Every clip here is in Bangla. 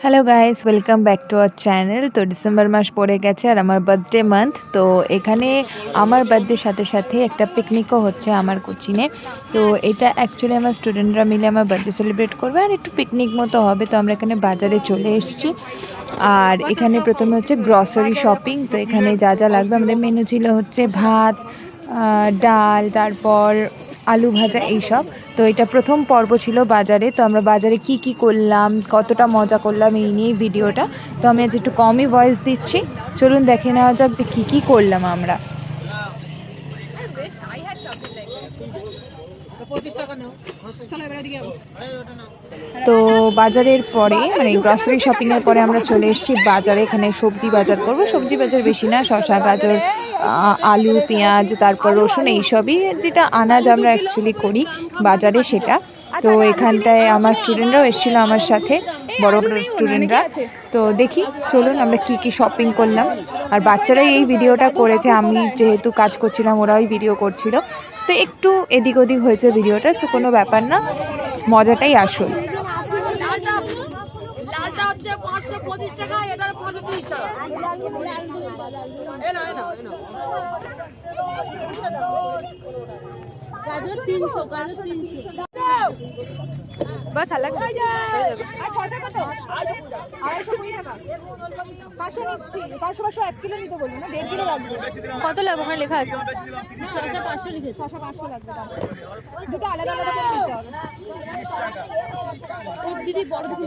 Hello guys, welcome back to our channel. তো ডিসেম্বর মাস পড়ে গেছে আর আমার বার্থডে মান্থ। তো এখানে আমার বার্থডের সাথে সাথে একটা পিকনিকও হচ্ছে আমার কোচিনে। তো এটা অ্যাকচুয়ালি আমার স্টুডেন্টরা মিলে আমার বার্থডে সেলিব্রেট করবে আর একটু পিকনিক মতো হবে। তো আমরা এখানে বাজারে চলে এসেছি। আর এখানে প্রথমে হচ্ছে গ্রসারি শপিং। তো এখানে যা যা লাগবে, আমাদের মেনু ছিল হচ্ছে ভাত, ডাল, তারপর আলু ভাজা, এইসব। তো এটা প্রথম পর্ব ছিল বাজারে। তো আমরা বাজারে কি কি করলাম, কতটা মজা করলাম, এই নিয়েই ভিডিওটা। তো আমি আজ একটু কমই ভয়েস দিচ্ছি। চলুন দেখে নেওয়া যাক যে কী কী করলাম আমরা। তো বাজারের পরে মানে গ্রসারি শপিংয়ের পরে আমরা চলে এসেছি বাজারে। এখানে সবজি বাজার করব। সবজি বাজার বেশি না, শসা, গাজর, আলু, পেঁয়াজ, তারপর রসুন, এইসবই যেটা আনাজ আমরা অ্যাকচুয়ালি করি বাজারে, সেটা। তো এখানটায় আমার স্টুডেন্টরাও এসেছিলো আমার সাথে, বড় বড় স্টুডেন্টরা। তো দেখি, চলুন আমরা কি কি শপিং করলাম। আর বাচ্চারাই এই ভিডিওটা করেছে, আমি যেহেতু কাজ করছিলাম ওরাই ভিডিও করছিল। তো একটু এদিক ওদিক হয়েছে ভিডিওটা, তো কোনো ব্যাপার না, মজাটাই আসল। बस अलग শসা কত 250 টাকা 500 নিচ্ছি 500 1 কিলো নিতে বলি না 1.5 কিলো লাগবে। কত লাগবে ওখানে লেখা আছে? শসা 500 লিখেছে। শসা 500 লাগবে, দুটো আলাদা আলাদা করে নিতে হবে। ও দিদি বড় দেখে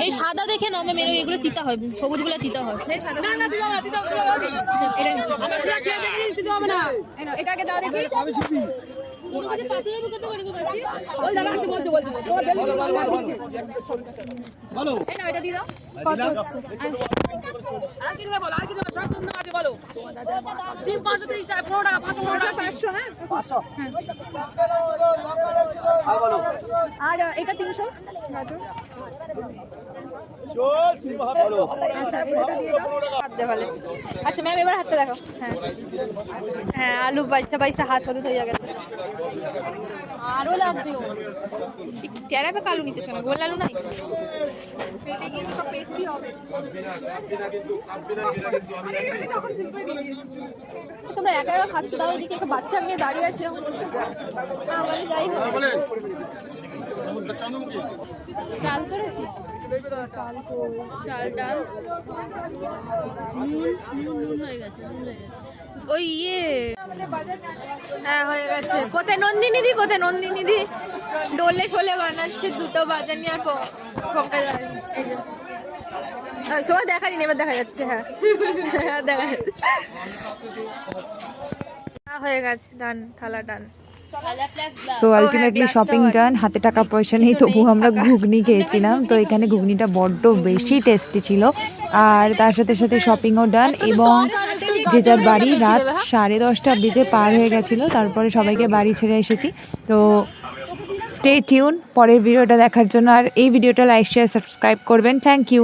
এই সাদা দেখে নাও, মেরো এগুলো তিতা হয়, সবুজগুলো তিতা হয়। না না দিও না, দিও এটা আমরা সেটা খেয়ে দেখে দিতে হবে না। এটাকে দাও দেখি। বলো এটা দিয়ে দাও। কত হচ্ছে? আর কি দেব? বলো আর কি দেব? সব তুমি আমাকে বলো। 530 টাকা 15 টাকা 500 হ্যাঁ 500 আর বলো। আর এটা 300 গাজর। আচ্ছা ম্যাম এবার হাতটা দেখো। হ্যাঁ হ্যাঁ আলু বাইসা বাইসা হাত হলুদ হয়ে গেছে। আরো লাগবে টেরা পে কালু নিতে শোনা, গোল আলু নাই পেটে গিয়ে তো সব পেস্টি হবে। তোমরা একা একা খাচ্ছ, তাও এদিকে একটা বাচ্চা মেয়ে দাঁড়িয়ে আছে। আমাদের যাই হোক চাল করেছি, চাল ডাল নুন হয়ে গেছে, ওই ইয়ে হ্যাঁ হয়ে গেছে। কোথায় নন্দিনী দি, কোথায় নন্দিনী দি? দোলে শোলে বানাচ্ছে, দুটো বাজার নিয়ে আর ফোকা যায়। এই যে তোমার দেখা নি, এবার দেখা যাচ্ছে। হ্যাঁ দেখা যাচ্ছে, হয়ে গেছে, ডান, থালা done. So ultimately shopping done. হাতে টাকা পয়সা নেই, তবু আমরা ঘুগনি খেয়েছিলাম। তো এখানে ঘুগনিটা বড্ড বেশি টেস্টি ছিল। আর তার সাথে সাথে শপিংও ডান, এবং যে যার বাড়ি। রাত 10:30 বেজে পার হয়ে গেছিলো, তারপরে সবাইকে বাড়ি ছেড়ে এসেছি। তো স্টে টিউন পরের ভিডিওটা দেখার জন্য। আর এই ভিডিওটা লাইক, শেয়ার, সাবস্ক্রাইব করবেন। Thank you.